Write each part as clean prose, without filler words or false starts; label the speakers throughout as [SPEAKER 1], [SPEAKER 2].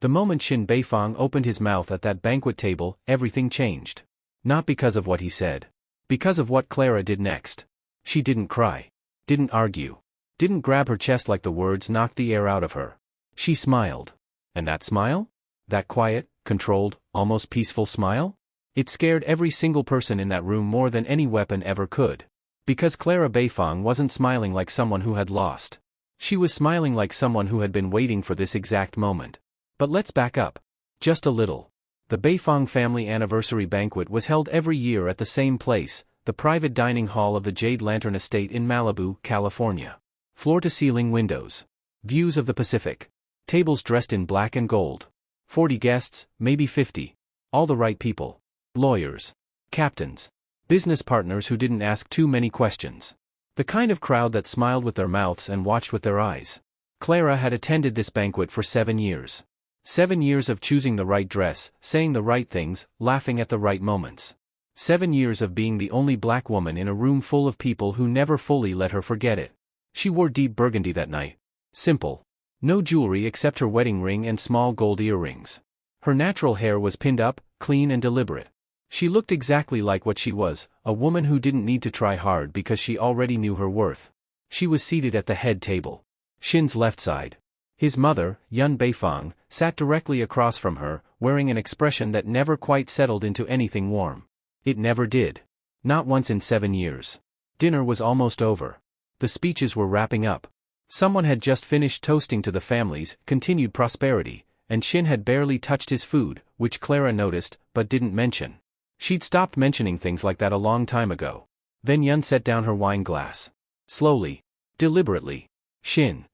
[SPEAKER 1] The moment Shin Beifong opened his mouth at that banquet table, everything changed. Not because of what he said. Because of what Clara did next. She didn't cry. Didn't argue. Didn't grab her chest like the words knocked the air out of her. She smiled. And that smile? That quiet, controlled, almost peaceful smile? It scared every single person in that room more than any weapon ever could. Because Clara Beifong wasn't smiling like someone who had lost. She was smiling like someone who had been waiting for this exact moment. But let's back up. Just a little. The Beifong family anniversary banquet was held every year at the same place, the private dining hall of the Jade Lantern Estate in Malibu, California. Floor-to-ceiling windows. Views of the Pacific. Tables dressed in black and gold. 40 guests, maybe 50. All the right people. Lawyers. Captains. Business partners who didn't ask too many questions. The kind of crowd that smiled with their mouths and watched with their eyes. Clara had attended this banquet for 7 years. 7 years of choosing the right dress, saying the right things, laughing at the right moments. 7 years of being the only black woman in a room full of people who never fully let her forget it. She wore deep burgundy that night. Simple. No jewelry except her wedding ring and small gold earrings. Her natural hair was pinned up, clean and deliberate. She looked exactly like what she was, a woman who didn't need to try hard because she already knew her worth. She was seated at the head table. Shin's left side. His mother, Yun Beifong, sat directly across from her, wearing an expression that never quite settled into anything warm. It never did. Not once in 7 years. Dinner was almost over. The speeches were wrapping up. Someone had just finished toasting to the family's continued prosperity, and Shin had barely touched his food, which Clara noticed, but didn't mention. She'd stopped mentioning things like that a long time ago. Then Yun set down her wine glass. Slowly. Deliberately. Shin.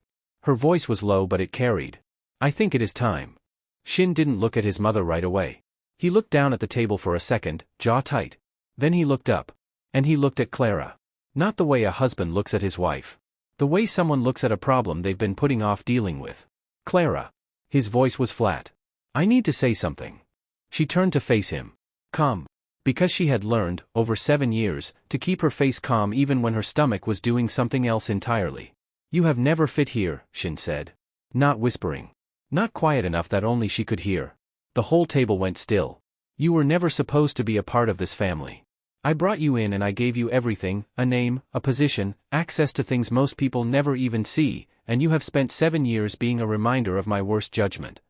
[SPEAKER 1] Her voice was low but it carried. I think it is time. Shin didn't look at his mother right away. He looked down at the table for a second, jaw tight. Then he looked up. And he looked at Clara. Not the way a husband looks at his wife. The way someone looks at a problem they've been putting off dealing with. Clara. His voice was flat. I need to say something. She turned to face him. Calm. Because she had learned, over 7 years, to keep her face calm even when her stomach was doing something else entirely. You have never fit here, Shin said. Not whispering. Not quiet enough that only she could hear. The whole table went still. You were never supposed to be a part of this family. I brought you in and I gave you everything, a name, a position, access to things most people never even see, and you have spent 7 years being a reminder of my worst judgment.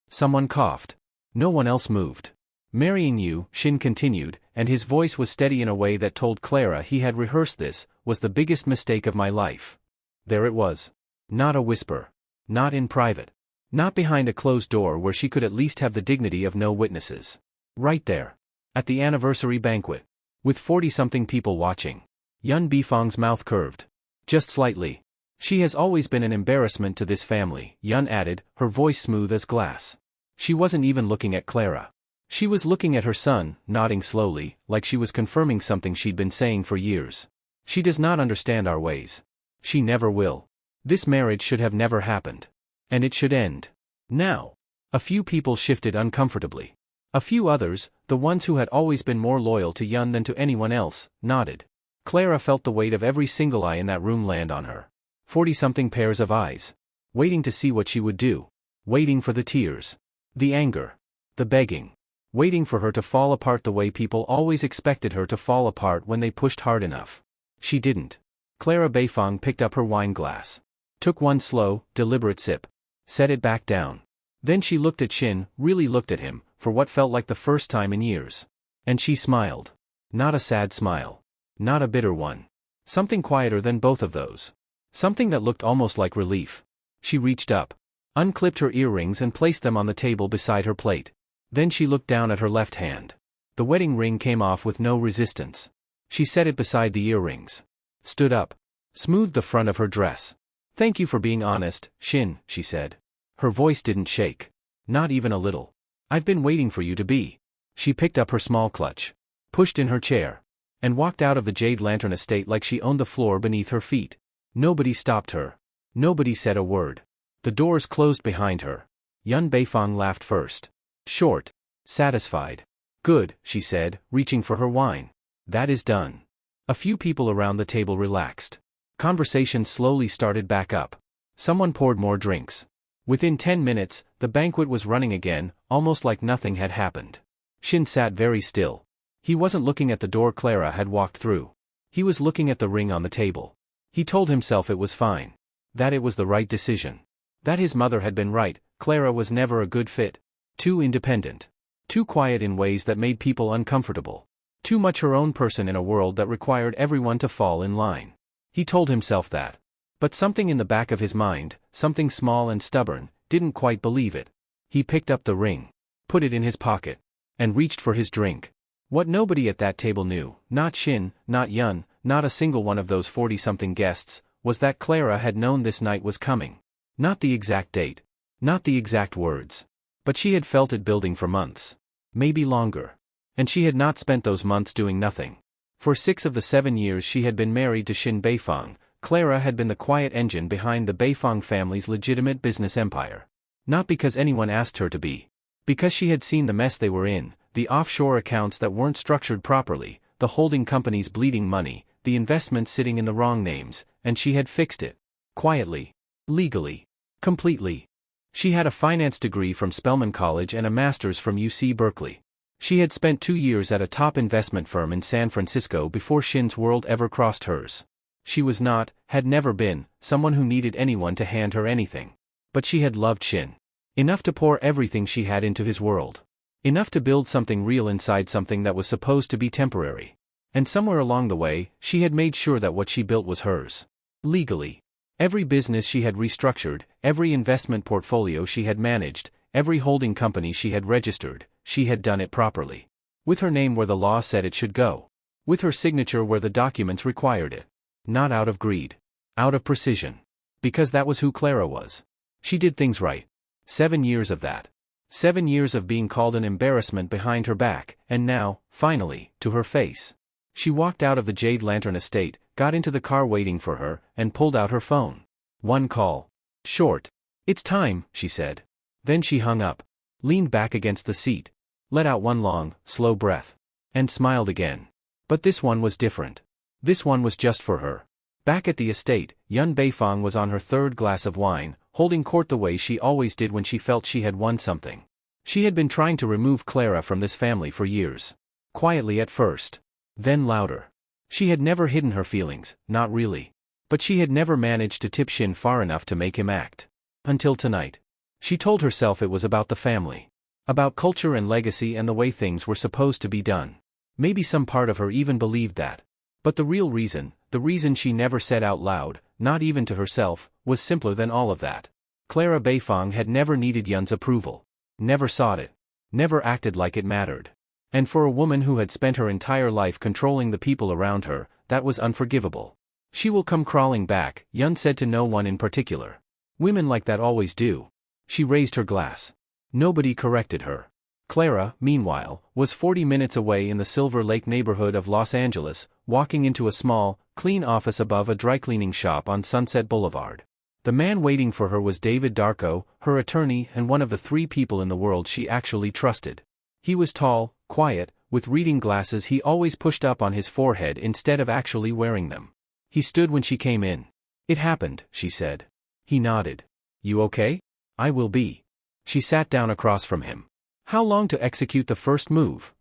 [SPEAKER 1] Someone coughed. No one else moved. Marrying you, Shin continued, and his voice was steady in a way that told Clara he had rehearsed this, was the biggest mistake of my life. There it was. Not a whisper. Not in private. Not behind a closed door where she could at least have the dignity of no witnesses. Right there. At the anniversary banquet. With 40-something people watching. Yun Beifong's mouth curved. Just slightly. She has always been an embarrassment to this family, Yun added, her voice smooth as glass. She wasn't even looking at Clara. She was looking at her son, nodding slowly, like she was confirming something she'd been saying for years. She does not understand our ways. She never will. This marriage should have never happened. And it should end. Now. A few people shifted uncomfortably. A few others, the ones who had always been more loyal to Yun than to anyone else, nodded. Clara felt the weight of every single eye in that room land on her. 40-something pairs of eyes. Waiting to see what she would do. Waiting for the tears. The anger. The begging. Waiting for her to fall apart the way people always expected her to fall apart when they pushed hard enough. She didn't. Clara Beifong picked up her wine glass. Took one slow, deliberate sip. Set it back down. Then she looked at Shin, really looked at him, for what felt like the first time in years. And she smiled. Not a sad smile. Not a bitter one. Something quieter than both of those. Something that looked almost like relief. She reached up. Unclipped her earrings and placed them on the table beside her plate. Then she looked down at her left hand. The wedding ring came off with no resistance. She set it beside the earrings. Stood up. Smoothed the front of her dress. Thank you for being honest, Shin, she said. Her voice didn't shake. Not even a little. I've been waiting for you to be. She picked up her small clutch. Pushed in her chair. And walked out of the Jade Lantern estate like she owned the floor beneath her feet. Nobody stopped her. Nobody said a word. The doors closed behind her. Yun Beifong laughed first. Short. Satisfied. Good, she said, reaching for her wine. That is done. A few people around the table relaxed. Conversation slowly started back up. Someone poured more drinks. Within 10 minutes, the banquet was running again, almost like nothing had happened. Shin sat very still. He wasn't looking at the door Clara had walked through. He was looking at the ring on the table. He told himself it was fine. That it was the right decision. That his mother had been right, Clara was never a good fit. Too independent. Too quiet in ways that made people uncomfortable. Too much her own person in a world that required everyone to fall in line. He told himself that. But something in the back of his mind, something small and stubborn, didn't quite believe it. He picked up the ring, put it in his pocket, and reached for his drink. What nobody at that table knew, not Shin, not Yun, not a single one of those 40-something guests, was that Clara had known this night was coming. Not the exact date. Not the exact words. But she had felt it building for months. Maybe longer. And she had not spent those months doing nothing. For 6 of the 7 years she had been married to Shin Beifong, Clara had been the quiet engine behind the Beifong family's legitimate business empire. Not because anyone asked her to be. Because she had seen the mess they were in, the offshore accounts that weren't structured properly, the holding companies bleeding money, the investments sitting in the wrong names, and she had fixed it. Quietly. Legally. Completely. She had a finance degree from Spelman College and a master's from UC Berkeley. She had spent 2 years at a top investment firm in San Francisco before Shin's world ever crossed hers. She was not, had never been, someone who needed anyone to hand her anything. But she had loved Shin. Enough to pour everything she had into his world. Enough to build something real inside something that was supposed to be temporary. And somewhere along the way, she had made sure that what she built was hers. Legally. Every business she had restructured, every investment portfolio she had managed, every holding company she had registered, she had done it properly. With her name where the law said it should go. With her signature where the documents required it. Not out of greed. Out of precision. Because that was who Clara was. She did things right. 7 years of that. 7 years of being called an embarrassment behind her back, and now, finally, to her face. She walked out of the Jade Lantern estate, got into the car waiting for her, and pulled out her phone. One call. Short. "It's time," she said. Then she hung up. Leaned back against the seat. Let out one long, slow breath. And smiled again. But this one was different. This one was just for her. Back at the estate, Yun Beifong was on her 3rd glass of wine, holding court the way she always did when she felt she had won something. She had been trying to remove Clara from this family for years. Quietly at first. Then louder. She had never hidden her feelings, not really. But she had never managed to tip Shin far enough to make him act. Until tonight. She told herself it was about the family. About culture and legacy and the way things were supposed to be done. Maybe some part of her even believed that. But the real reason, the reason she never said out loud, not even to herself, was simpler than all of that. Clara Beifong had never needed Yun's approval. Never sought it. Never acted like it mattered. And for a woman who had spent her entire life controlling the people around her, that was unforgivable. "She will come crawling back," Yun said to no one in particular. Women like that always do. She raised her glass. Nobody corrected her. Clara, meanwhile, was 40 minutes away in the Silver Lake neighborhood of Los Angeles, walking into a small, clean office above a dry-cleaning shop on Sunset Boulevard. The man waiting for her was David Darko, her attorney and one of the 3 people in the world she actually trusted. He was tall, quiet, with reading glasses he always pushed up on his forehead instead of actually wearing them. He stood when she came in. "It happened," she said. He nodded. "You okay?" "I will be." She sat down across from him. "How long to execute the first move?"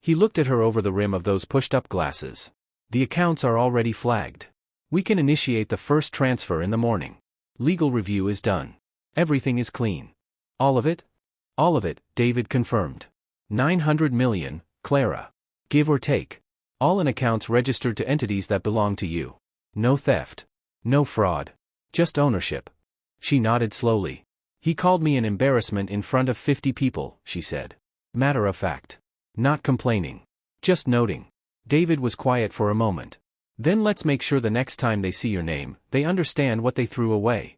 [SPEAKER 1] He looked at her over the rim of those pushed-up glasses. "The accounts are already flagged. We can initiate the first transfer in the morning. Legal review is done. Everything is clean." "All of it?" "All of it," David confirmed. 900 million, Clara. Give or take. All in accounts registered to entities that belong to you. No theft. No fraud. Just ownership." She nodded slowly. "He called me an embarrassment in front of 50 people, she said. Matter of fact. Not complaining. Just noting." David was quiet for a moment. "Then let's make sure the next time they see your name, they understand what they threw away."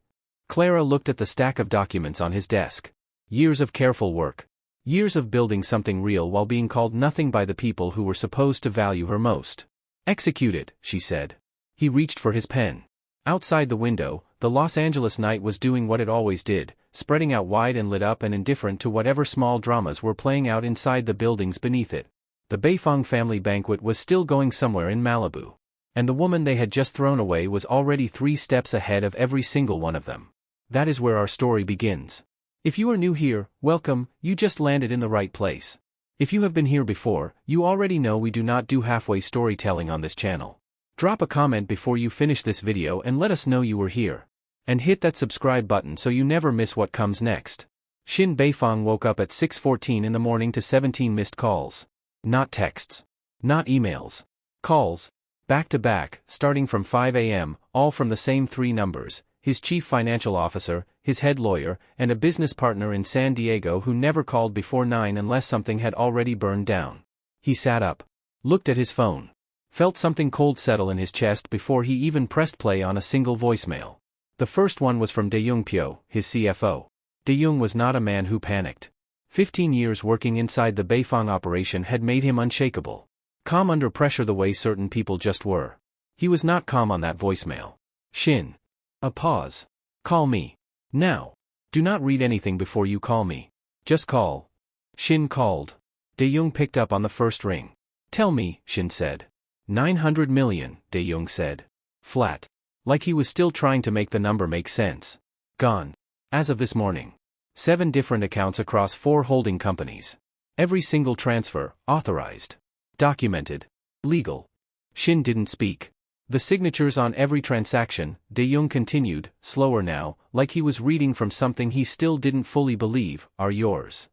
[SPEAKER 1] Clara looked at the stack of documents on his desk. Years of careful work. Years of building something real while being called nothing by the people who were supposed to value her most. "Execute it," she said. He reached for his pen. Outside the window, the Los Angeles night was doing what it always did, spreading out wide and lit up and indifferent to whatever small dramas were playing out inside the buildings beneath it. The Beifong family banquet was still going somewhere in Malibu. And the woman they had just thrown away was already 3 steps ahead of every single one of them. That is where our story begins. If you are new here, welcome, you just landed in the right place. If you have been here before, you already know we do not do halfway storytelling on this channel. Drop a comment before you finish this video and let us know you were here. And hit that subscribe button so you never miss what comes next. Shin Beifong woke up at 6:14 in the morning to 17 missed calls. Not texts. Not emails. Calls. Back to back, starting from 5 a.m., all from the same three numbers: his chief financial officer, his head lawyer, and a business partner in San Diego who never called before 9 unless something had already burned down. He sat up. Looked at his phone. Felt something cold settle in his chest before he even pressed play on a single voicemail. The first one was from Dae-young Pyo, his CFO. Dae-young was not a man who panicked. 15 years working inside the Beifong operation had made him unshakable. Calm under pressure the way certain people just were. He was not calm on that voicemail. Shin. A pause. Call me. Now. Do not read anything before you call me. Just call. Shin called. Dae-young picked up on the first ring. Tell me, Shin said. 900 million, Dae-young said. Flat. Like he was still trying to make the number make sense. Gone. As of this morning. 7 different accounts across 4 holding companies. Every single transfer, authorized. Documented. Legal. Shin didn't speak. The signatures on every transaction, Dae-young continued, slower now, like he was reading from something he still didn't fully believe, are yours.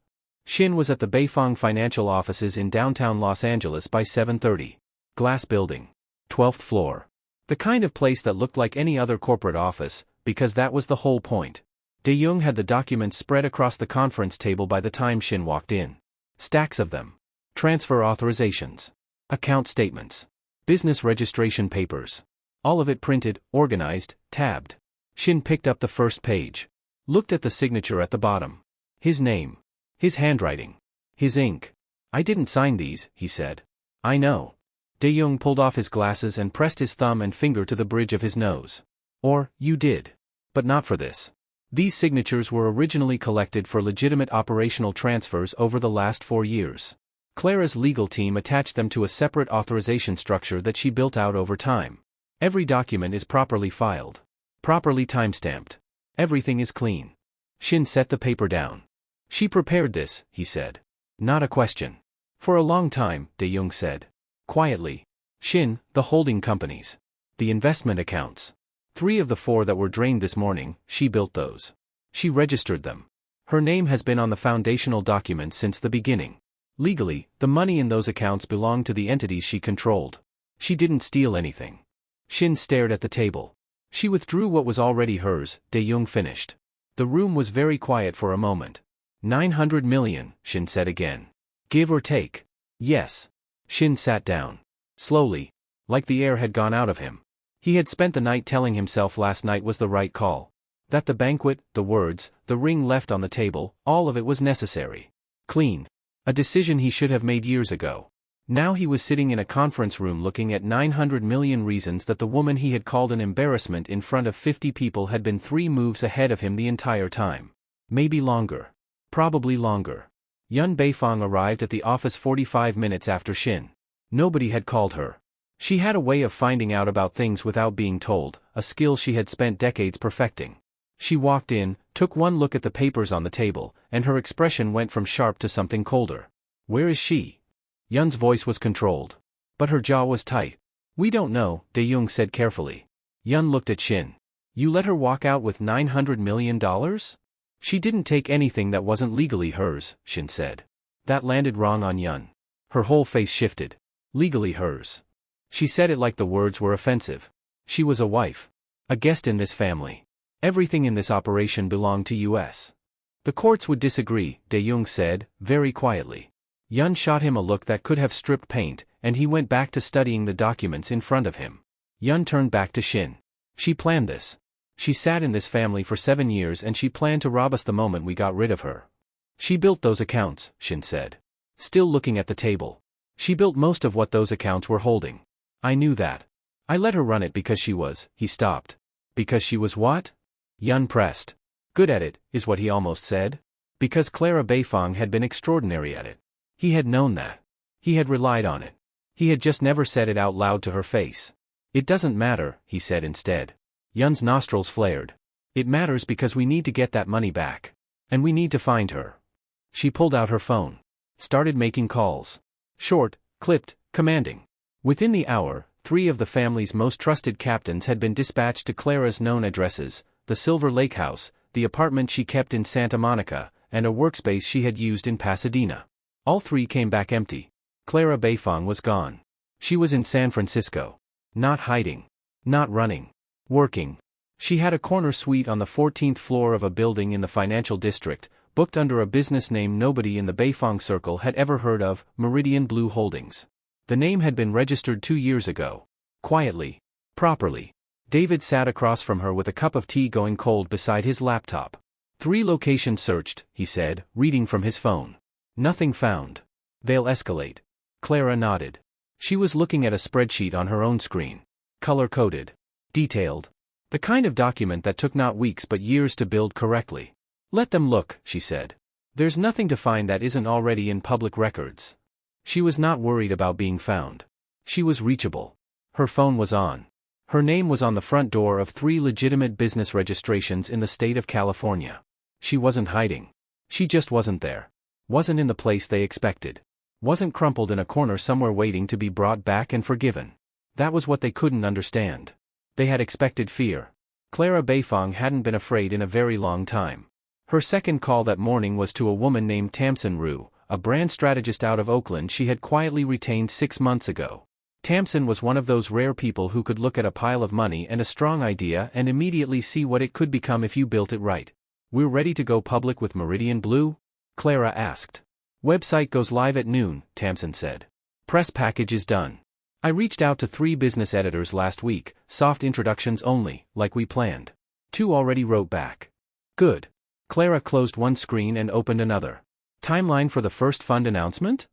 [SPEAKER 1] Shin was at the Beifong financial offices in downtown Los Angeles by 7:30. Glass building. 12th floor. The kind of place that looked like any other corporate office, because that was the whole point. Dae-young had the documents spread across the conference table by the time Shin walked in. Stacks of them. Transfer authorizations. Account statements. Business registration papers. All of it printed, organized, tabbed. Shin picked up the first page. Looked at the signature at the bottom. His name. His handwriting. His ink. I didn't sign these, he said. I know. Dae-young pulled off his glasses and pressed his thumb and finger to the bridge of his nose. Or, you did. But not for this. These signatures were originally collected for legitimate operational transfers over the last 4 years. Clara's legal team attached them to a separate authorization structure that she built out over time. Every document is properly filed. Properly timestamped. Everything is clean. Shin set the paper down. She prepared this, he said. Not a question. For a long time, Dae-young said. Quietly. Shin, the holding companies. The investment accounts. 3 of the 4 that were drained this morning, she built those. She registered them. Her name has been on the foundational documents since the beginning. Legally, the money in those accounts belonged to the entities she controlled. She didn't steal anything. Shin stared at the table. She withdrew what was already hers, Dae-young finished. The room was very quiet for a moment. 900 million, Shin said again. Give or take. Yes. Shin sat down. Slowly. Like the air had gone out of him. He had spent the night telling himself last night was the right call. That the banquet, the words, the ring left on the table, all of it was necessary. Clean. A decision he should have made years ago. Now he was sitting in a conference room looking at 900 million reasons that the woman he had called an embarrassment in front of 50 people had been 3 moves ahead of him the entire time. Maybe longer. Probably longer. Yun Beifong arrived at the office 45 minutes after Shin. Nobody had called her. She had a way of finding out about things without being told, a skill she had spent decades perfecting. She walked in, took one look at the papers on the table, and her expression went from sharp to something colder. Where is she? Yun's voice was controlled. But her jaw was tight. We don't know, Dae-young said carefully. Yun looked at Shin. You let her walk out with $900 million? She didn't take anything that wasn't legally hers, Shin said. That landed wrong on Yun. Her whole face shifted. Legally hers. She said it like the words were offensive. She was a wife. A guest in this family. Everything in this operation belonged to US. The courts would disagree, Dae-young said, very quietly. Yun shot him a look that could have stripped paint, and he went back to studying the documents in front of him. Yun turned back to Shin. She planned this. She sat in this family for 7 years and she planned to rob us the moment we got rid of her. She built those accounts, Shin said. Still looking at the table. She built most of what those accounts were holding. I knew that. I let her run it because she was, he stopped. Because she was what? Yun pressed. Good at it, is what he almost said. Because Clara Beifong had been extraordinary at it. He had known that. He had relied on it. He had just never said it out loud to her face. It doesn't matter, he said instead. Yun's nostrils flared. It matters because we need to get that money back. And we need to find her. She pulled out her phone. Started making calls. Short, clipped, commanding. Within the hour, 3 of the family's most trusted captains had been dispatched to Clara's known addresses, the Silver Lake House, the apartment she kept in Santa Monica, and a workspace she had used in Pasadena. All 3 came back empty. Clara Beifong was gone. She was in San Francisco. Not hiding. Not running. Working. She had a corner suite on the 14th floor of a building in the financial district, booked under a business name nobody in the Beifong circle had ever heard of, Meridian Blue Holdings. The name had been registered 2 years ago. Quietly. Properly. David sat across from her with a cup of tea going cold beside his laptop. 3 locations searched, he said, reading from his phone. Nothing found. They'll escalate. Clara nodded. She was looking at a spreadsheet on her own screen. Color-coded. Detailed. The kind of document that took not weeks but years to build correctly. Let them look, she said. There's nothing to find that isn't already in public records. She was not worried about being found. She was reachable. Her phone was on. Her name was on the front door of 3 legitimate business registrations in the state of California. She wasn't hiding. She just wasn't there. Wasn't in the place they expected. Wasn't crumpled in a corner somewhere waiting to be brought back and forgiven. That was what they couldn't understand. They had expected fear. Clara Beifong hadn't been afraid in a very long time. Her second call that morning was to a woman named Tamsin Rue, a brand strategist out of Oakland she had quietly retained 6 months ago. Tamsin was one of those rare people who could look at a pile of money and a strong idea and immediately see what it could become if you built it right. "We're ready to go public with Meridian Blue?" Clara asked. "Website goes live at noon," Tamsin said. "Press package is done. I reached out to 3 business editors last week, soft introductions only, like we planned. 2 already wrote back." "Good." Clara closed one screen and opened another. "Timeline for the first fund announcement?"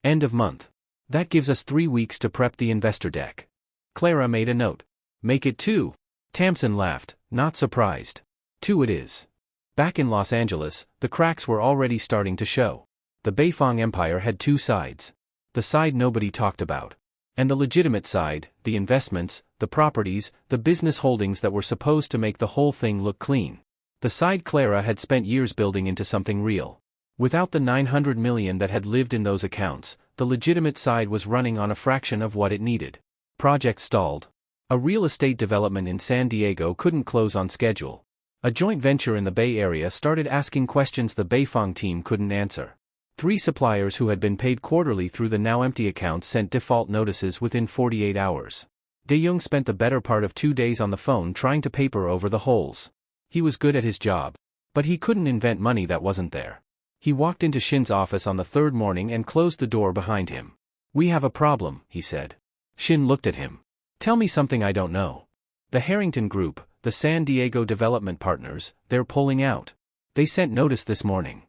[SPEAKER 1] "End of month. That gives us 3 weeks to prep the investor deck." Clara made a note. "Make it 2. Tamsin laughed, not surprised. 2 it is. Back in Los Angeles, the cracks were already starting to show. The Beifong empire had 2 sides. The side nobody talked about. And the legitimate side, the investments, the properties, the business holdings that were supposed to make the whole thing look clean. The side Clara had spent years building into something real. Without the $900 million that had lived in those accounts, the legitimate side was running on a fraction of what it needed. Project stalled. A real estate development in San Diego couldn't close on schedule. A joint venture in the Bay Area started asking questions the Beifong team couldn't answer. 3 suppliers who had been paid quarterly through the now empty accounts sent default notices within 48 hours. De-Jong spent the better part of 2 days on the phone trying to paper over the holes. He was good at his job. But he couldn't invent money that wasn't there. He walked into Shin's office on the 3rd morning and closed the door behind him. "We have a problem," he said. Shin looked at him. "Tell me something I don't know." "The Harrington Group, the San Diego development partners, they're pulling out. They sent notice this morning."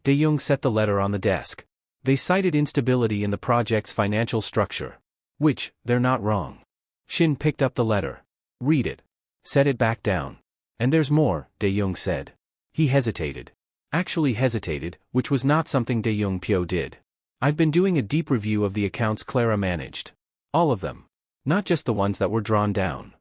[SPEAKER 1] De-Jong set the letter on the desk. "They cited instability in the project's financial structure." "Which, they're not wrong." Shin picked up the letter. "Read it." "Set it back down." "And there's more," De-Jong said. He hesitated. Actually hesitated, which was not something De-Jong Pyo did. "I've been doing a deep review of the accounts Clara managed. All of them. Not just the ones that were drawn down."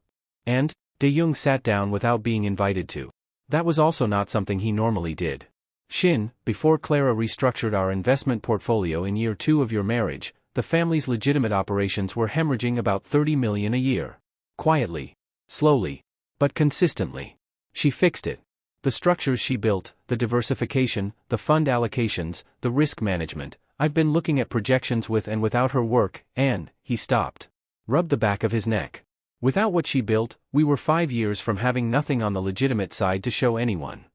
[SPEAKER 1] And, De-Jong sat down without being invited to. That was also not something he normally did. "Shin, before Clara restructured our investment portfolio in year 2 of your marriage, the family's legitimate operations were hemorrhaging about $30 million a year. Quietly. Slowly. But consistently. She fixed it. The structures she built, the diversification, the fund allocations, the risk management. I've been looking at projections with and without her work, and," he stopped. Rubbed the back of his neck. "Without what she built, we were 5 years from having nothing on the legitimate side to show anyone."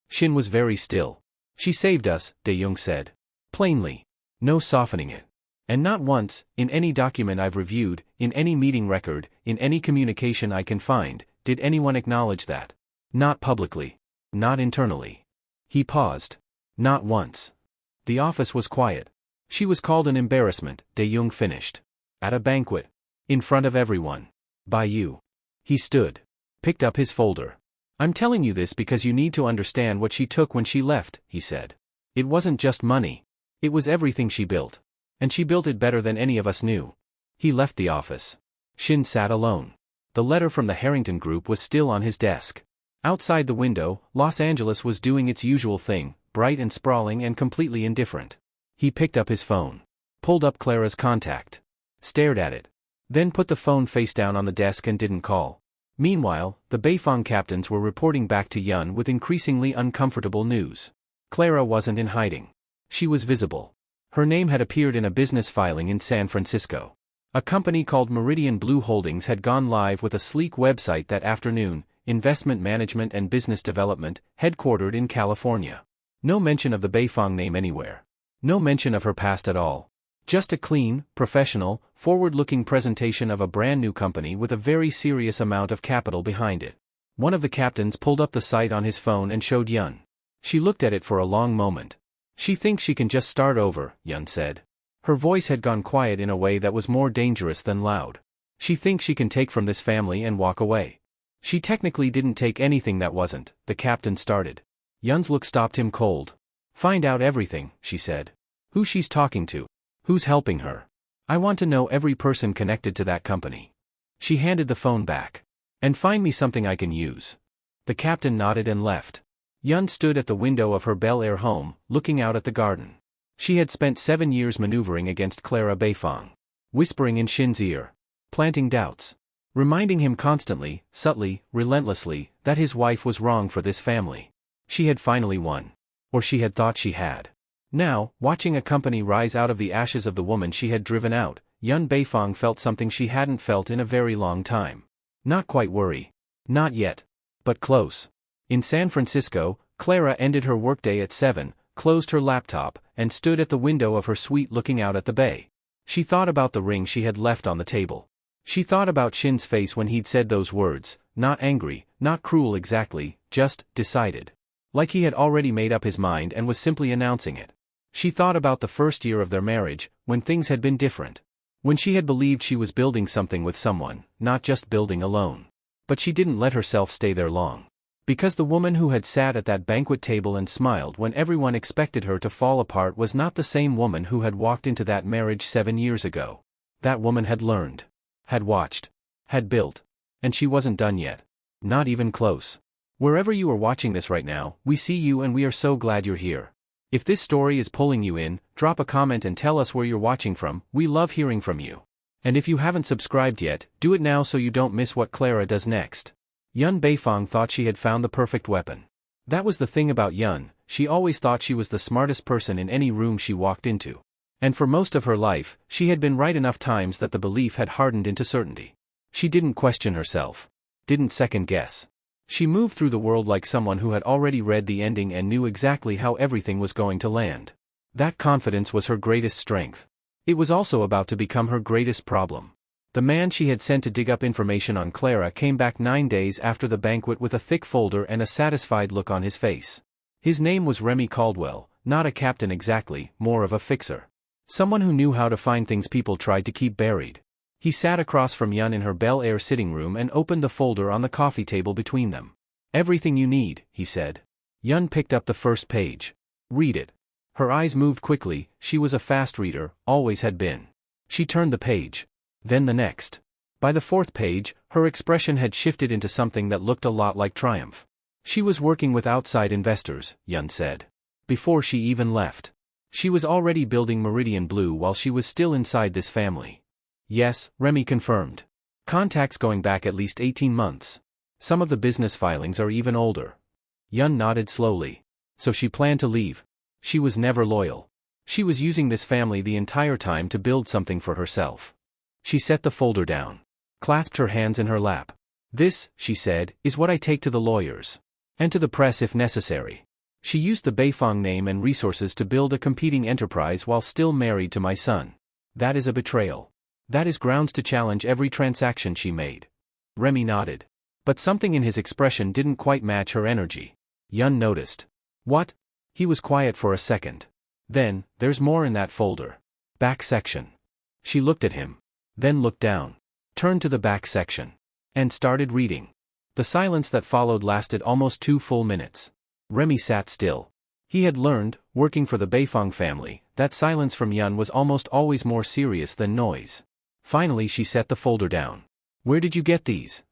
[SPEAKER 1] Shin was very still. "She saved us," De-Jong said. Plainly. No softening it. "And not once, in any document I've reviewed, in any meeting record, in any communication I can find, did anyone acknowledge that. Not publicly. Not internally." He paused. "Not once." The office was quiet. "She was called an embarrassment," De-Jong finished. "At a banquet. In front of everyone. By you." He stood. Picked up his folder. "I'm telling you this because you need to understand what she took when she left," he said. "It wasn't just money. It was everything she built. And she built it better than any of us knew." He left the office. Shin sat alone. The letter from the Harrington Group was still on his desk. Outside the window, Los Angeles was doing its usual thing, bright and sprawling and completely indifferent. He picked up his phone. Pulled up Clara's contact. Stared at it. Then put the phone face down on the desk and didn't call. Meanwhile, the Beifong captains were reporting back to Yun with increasingly uncomfortable news. Clara wasn't in hiding. She was visible. Her name had appeared in a business filing in San Francisco. A company called Meridian Blue Holdings had gone live with a sleek website that afternoon, Investment Management and Business Development, headquartered in California. No mention of the Beifong name anywhere. No mention of her past at all. Just a clean, professional, forward-looking presentation of a brand new company with a very serious amount of capital behind it. One of the captains pulled up the site on his phone and showed Yun. She looked at it for a long moment. She thinks she can just start over, Yun said. Her voice had gone quiet in a way that was more dangerous than loud. She thinks she can take from this family and walk away. She technically didn't take anything that wasn't, the captain started. Yun's look stopped him cold. Find out everything, she said. Who she's talking to. Who's helping her? I want to know every person connected to that company. She handed the phone back. And find me something I can use. The captain nodded and left. Yun stood at the window of her Bel Air home, looking out at the garden. She had spent 7 years maneuvering against Clara Beifong. Whispering in Shin's ear. Planting doubts. Reminding him constantly, subtly, relentlessly, that his wife was wrong for this family. She had finally won. Or she had thought she had. Now, watching a company rise out of the ashes of the woman she had driven out, Yun Beifong felt something she hadn't felt in a very long time. Not quite worry. Not yet. But close. In San Francisco, Clara ended her workday at 7, closed her laptop, and stood at the window of her suite looking out at the bay. She thought about the ring she had left on the table. She thought about Shin's face when he'd said those words, not angry, not cruel exactly, just decided. Like he had already made up his mind and was simply announcing it. She thought about the first year of their marriage, when things had been different. When she had believed she was building something with someone, not just building alone. But she didn't let herself stay there long. Because the woman who had sat at that banquet table and smiled when everyone expected her to fall apart was not the same woman who had walked into that marriage 7 years ago. That woman had learned. Had watched. Had built. And she wasn't done yet. Not even close. Wherever you are watching this right now, we see you and we are so glad you're here. If this story is pulling you in, drop a comment and tell us where you're watching from. We love hearing from you. And if you haven't subscribed yet, do it now so you don't miss what Clara does next. Yun Beifong thought she had found the perfect weapon. That was the thing about Yun, she always thought she was the smartest person in any room she walked into. And for most of her life, she had been right enough times that the belief had hardened into certainty. She didn't question herself. Didn't second guess. She moved through the world like someone who had already read the ending and knew exactly how everything was going to land. That confidence was her greatest strength. It was also about to become her greatest problem. The man she had sent to dig up information on Clara came back 9 days after the banquet with a thick folder and a satisfied look on his face. His name was Remy Caldwell, not a captain exactly, more of a fixer. Someone who knew how to find things people tried to keep buried. He sat across from Yun in her Bel Air sitting room and opened the folder on the coffee table between them. Everything you need, he said. Yun picked up the first page. Read it. Her eyes moved quickly, she was a fast reader, always had been. She turned the page. Then the next. By the 4th page, her expression had shifted into something that looked a lot like triumph. She was working with outside investors, Yun said. Before she even left. She was already building Meridian Blue while she was still inside this family. Yes, Remy confirmed. Contacts going back at least 18 months. Some of the business filings are even older. Yun nodded slowly. So she planned to leave. She was never loyal. She was using this family the entire time to build something for herself. She set the folder down. Clasped her hands in her lap. This, she said, is what I take to the lawyers. And to the press if necessary. She used the Beifong name and resources to build a competing enterprise while still married to my son. That is a betrayal. That is grounds to challenge every transaction she made. Remy nodded. But something in his expression didn't quite match her energy. Yun noticed. What? He was quiet for a second. Then, there's more in that folder. Back section. She looked at him. Then looked down. Turned to the back section. And started reading. The silence that followed lasted almost 2 full minutes. Remy sat still. He had learned, working for the Beifong family, that silence from Yun was almost always more serious than noise. Finally she set the folder down. Where did you get these?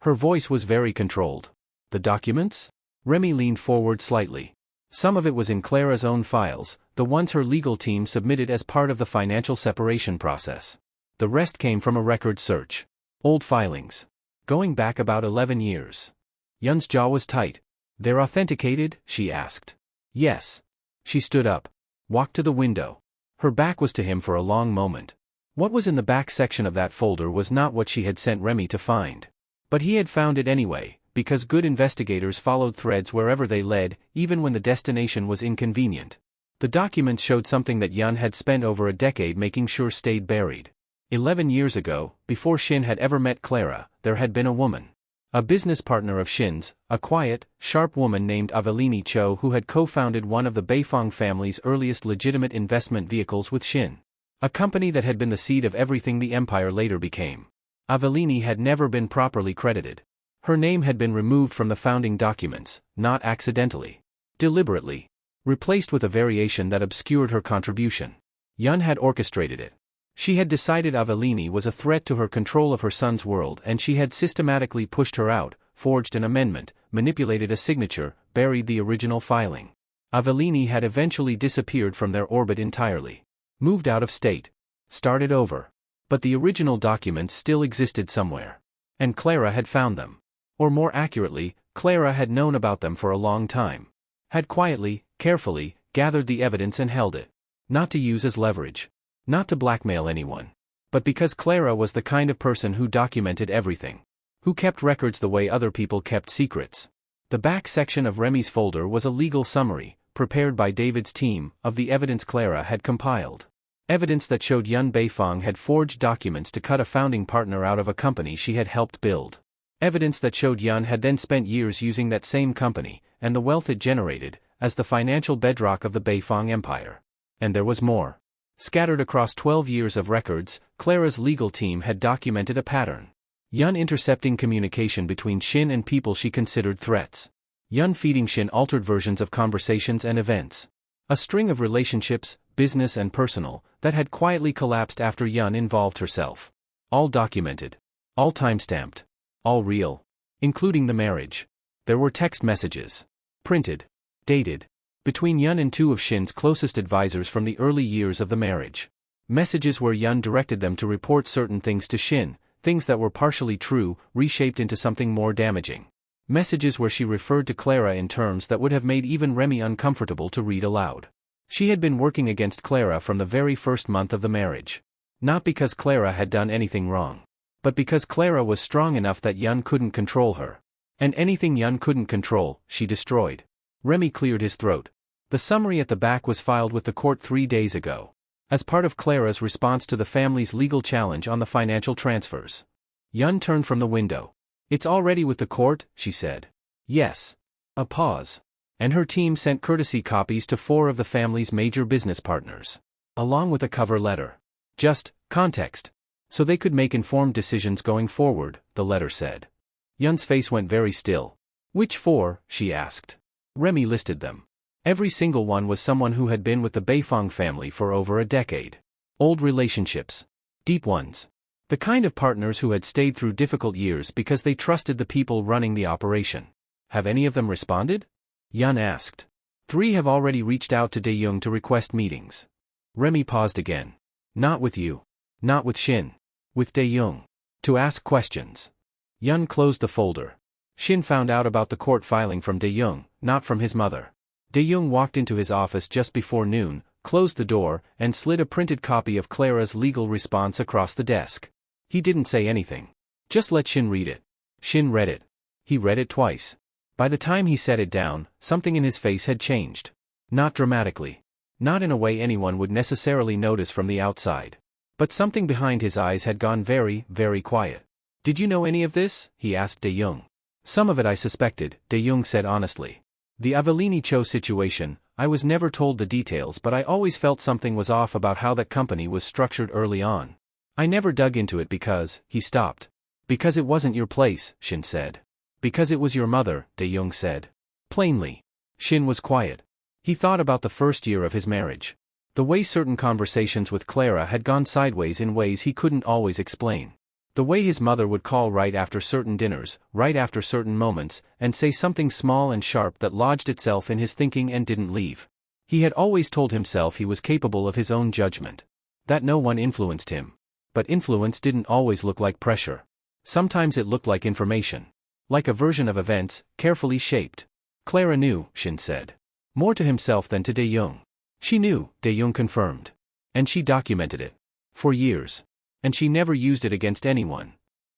[SPEAKER 1] Her voice was very controlled. The documents? Remy leaned forward slightly. Some of it was in Clara's own files, the ones her legal team submitted as part of the financial separation process. The rest came from a record search. Old filings. Going back about 11 years. Yun's jaw was tight. They're authenticated? She asked. Yes. She stood up. Walked to the window. Her back was to him for a long moment. What was in the back section of that folder was not what she had sent Remy to find. But he had found it anyway, because good investigators followed threads wherever they led, even when the destination was inconvenient. The documents showed something that Yun had spent over a decade making sure stayed buried. 11 years ago, before Shin had ever met Clara, there had been a woman. A business partner of Shin's, a quiet, sharp woman named Avelini Cho who had co-founded one of the Beifong family's earliest legitimate investment vehicles with Shin. A company that had been the seed of everything the empire later became. Avelini had never been properly credited. Her name had been removed from the founding documents, not accidentally. Deliberately. Replaced with a variation that obscured her contribution. Yun had orchestrated it. She had decided Avelini was a threat to her control of her son's world and she had systematically pushed her out, forged an amendment, manipulated a signature, buried the original filing. Avelini had eventually disappeared from their orbit entirely. Moved out of state. Started over. But the original documents still existed somewhere. And Clara had found them. Or more accurately, Clara had known about them for a long time. Had quietly, carefully, gathered the evidence and held it. Not to use as leverage. Not to blackmail anyone. But because Clara was the kind of person who documented everything. Who kept records the way other people kept secrets. The back section of Remy's folder was a legal summary, prepared by David's team, of the evidence Clara had compiled. Evidence that showed Yun Beifong had forged documents to cut a founding partner out of a company she had helped build. Evidence that showed Yun had then spent years using that same company, and the wealth it generated, as the financial bedrock of the Beifong empire. And there was more. Scattered across 12 years of records, Clara's legal team had documented a pattern. Yun intercepting communication between Shin and people she considered threats. Yun feeding Shin altered versions of conversations and events. A string of relationships, business and personal, that had quietly collapsed after Yun involved herself. All documented. All timestamped. All real. Including the marriage. There were text messages. Printed. Dated. Between Yun and two of Shin's closest advisors from the early years of the marriage. Messages where Yun directed them to report certain things to Shin, things that were partially true, reshaped into something more damaging. Messages where she referred to Clara in terms that would have made even Remy uncomfortable to read aloud. She had been working against Clara from the very first month of the marriage. Not because Clara had done anything wrong. But because Clara was strong enough that Yun couldn't control her. And anything Yun couldn't control, she destroyed. Remy cleared his throat. The summary at the back was filed with the court 3 days ago. As part of Clara's response to the family's legal challenge on the financial transfers. Yun turned from the window. It's already with the court, she said. Yes. A pause. And her team sent courtesy copies to 4 of the family's major business partners. Along with a cover letter. Just, context. So they could make informed decisions going forward, the letter said. Yun's face went very still. Which 4? She asked. Remy listed them. Every single one was someone who had been with the Beifong family for over a decade. Old relationships. Deep ones. The kind of partners who had stayed through difficult years because they trusted the people running the operation. Have any of them responded? Yun asked. 3 have already reached out to Dae-young to request meetings. Remy paused again. Not with you. Not with Shin. With Dae-young. To ask questions. Yun closed the folder. Shin found out about the court filing from Dae-young, not from his mother. Dae-young walked into his office just before noon, closed the door, and slid a printed copy of Clara's legal response across the desk. He didn't say anything. Just let Shin read it. Shin read it. He read it twice. By the time he set it down, something in his face had changed. Not dramatically. Not in a way anyone would necessarily notice from the outside. But something behind his eyes had gone very, very quiet. Did you know any of this? He asked Dae-young. Some of it I suspected, Dae-young said honestly. The Avelini Cho situation, I was never told the details but I always felt something was off about how that company was structured early on. I never dug into it because, he stopped. Because it wasn't your place, Shin said. Because it was your mother, Dae-young said. Plainly. Shin was quiet. He thought about the first year of his marriage. The way certain conversations with Clara had gone sideways in ways he couldn't always explain. The way his mother would call right after certain dinners, right after certain moments, and say something small and sharp that lodged itself in his thinking and didn't leave. He had always told himself he was capable of his own judgment. That no one influenced him. But influence didn't always look like pressure. Sometimes it looked like information. Like a version of events, carefully shaped. Clara knew, Shin said. More to himself than to Dae-young. She knew, Dae-young confirmed. And she documented it. For years. And she never used it against anyone.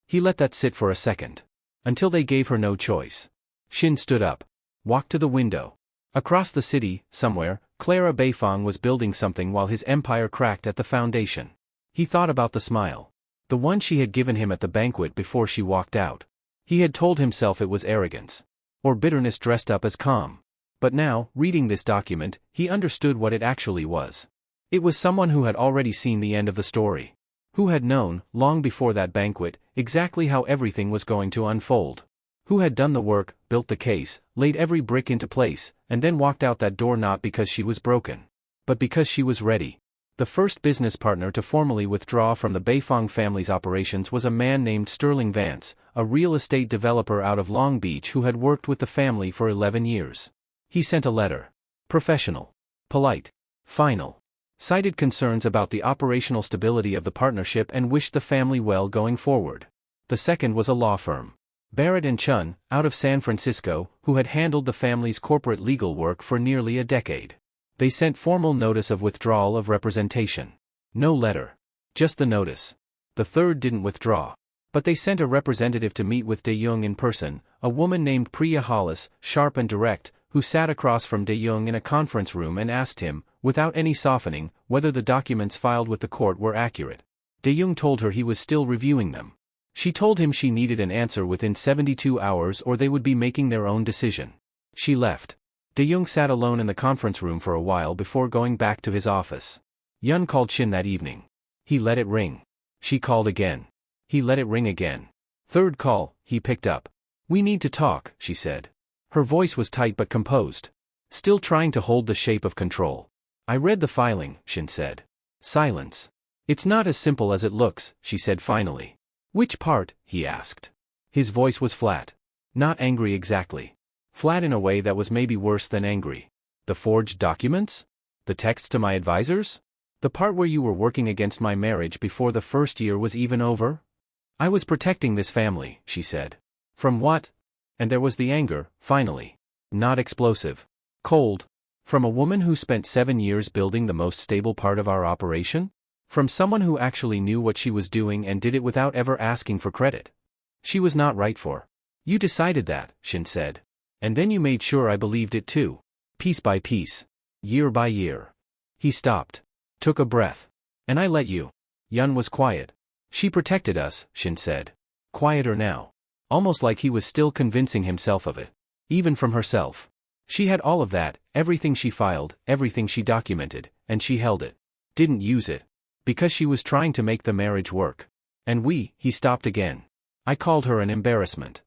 [SPEAKER 1] He let that sit for a second. Until they gave her no choice. Shin stood up. Walked to the window. Across the city, somewhere, Clara Beifong was building something while his empire cracked at the foundation. He thought about the smile. The one she had given him at the banquet before she walked out. He had told himself it was arrogance. Or bitterness dressed up as calm. But now, reading this document, he understood what it actually was. It was someone who had already seen the end of the story. Who had known, long before that banquet, exactly how everything was going to unfold. Who had done the work, built the case, laid every brick into place, and then walked out that door not because she was broken. But because she was ready. The first business partner to formally withdraw from the Beifong family's operations was a man named Sterling Vance, a real estate developer out of Long Beach who had worked with the family for 11 years. He sent a letter. Professional. Polite. Final. Cited concerns about the operational stability of the partnership and wished the family well going forward. The second was a law firm. Barrett & Chun, out of San Francisco, who had handled the family's corporate legal work for nearly a decade. They sent formal notice of withdrawal of representation. No letter. Just the notice. The third didn't withdraw. But they sent a representative to meet with Dae-young in person, a woman named Priya Hollis, sharp and direct, who sat across from Dae-young in a conference room and asked him, without any softening, whether the documents filed with the court were accurate. Dae-young told her he was still reviewing them. She told him she needed an answer within 72 hours or they would be making their own decision. She left. Dae-young sat alone in the conference room for a while before going back to his office. Yun called Shin that evening. He let it ring. She called again. He let it ring again. Third call, he picked up. "We need to talk," she said. Her voice was tight but composed. Still trying to hold the shape of control. "I read the filing," Shin said. Silence. "It's not as simple as it looks," she said finally. "Which part?" he asked. His voice was flat. Not angry exactly. Flat in a way that was maybe worse than angry. "The forged documents? The texts to my advisors? The part where you were working against my marriage before the first year was even over? I was protecting this family," she said. "From what?" And there was the anger, finally. Not explosive. Cold. From a woman who spent 7 years building the most stable part of our operation? From someone who actually knew what she was doing and did it without ever asking for credit. She was not right for. "You decided that," Shin said. "And then you made sure I believed it too. Piece by piece. Year by year." He stopped. Took a breath. "And I let you." Yun was quiet. "She protected us," Shin said. Quieter now. Almost like he was still convincing himself of it. Even from herself. She had all of that, everything she filed, everything she documented, and she held it. Didn't use it. Because she was trying to make the marriage work. And he stopped again. "I called her an embarrassment."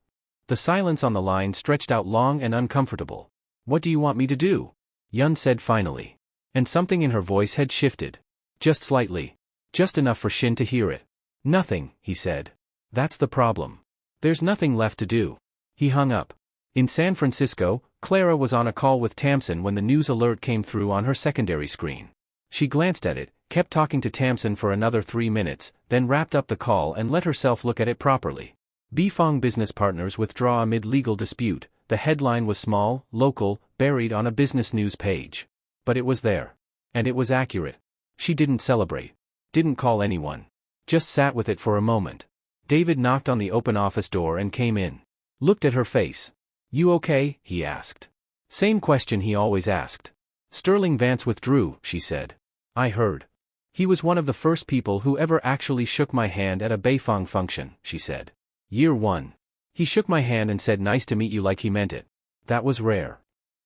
[SPEAKER 1] The silence on the line stretched out long and uncomfortable. "What do you want me to do?" Yun said finally. And something in her voice had shifted. Just slightly. Just enough for Shin to hear it. "Nothing," he said. "That's the problem. There's nothing left to do." He hung up. In San Francisco, Clara was on a call with Tamsin when the news alert came through on her secondary screen. She glanced at it, kept talking to Tamsin for another 3 minutes, then wrapped up the call and let herself look at it properly. Beifong business partners withdraw amid legal dispute. The headline was small, local, buried on a business news page. But it was there. And it was accurate. She didn't celebrate. Didn't call anyone. Just sat with it for a moment. David knocked on the open office door and came in. Looked at her face. "You okay?" he asked. Same question he always asked. "Sterling Vance withdrew," she said. "I heard. He was one of the first people who ever actually shook my hand at a Beifong function," she said. Year 1. He shook my hand and said nice to meet you like he meant it. That was rare.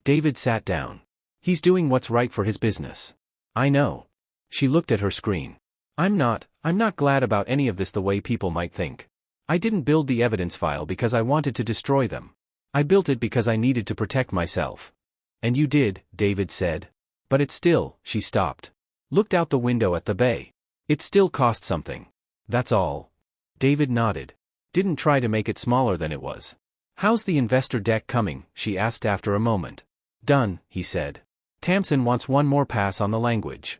[SPEAKER 1] David sat down. "He's doing what's right for his business." "I know." She looked at her screen. I'm not glad about any of this the way people might think. I didn't build the evidence file because I wanted to destroy them. I built it because I needed to protect myself." "And you did," David said. "But it still," she stopped. Looked out the window at the bay. "It still cost something. That's all." David nodded. Didn't try to make it smaller than it was. How's the investor deck coming? She asked after a moment. Done, he said. Tamsin wants one more pass on the language.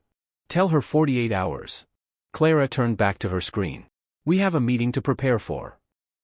[SPEAKER 1] Tell her 48 hours. Clara turned back to her screen. We have a meeting to prepare for.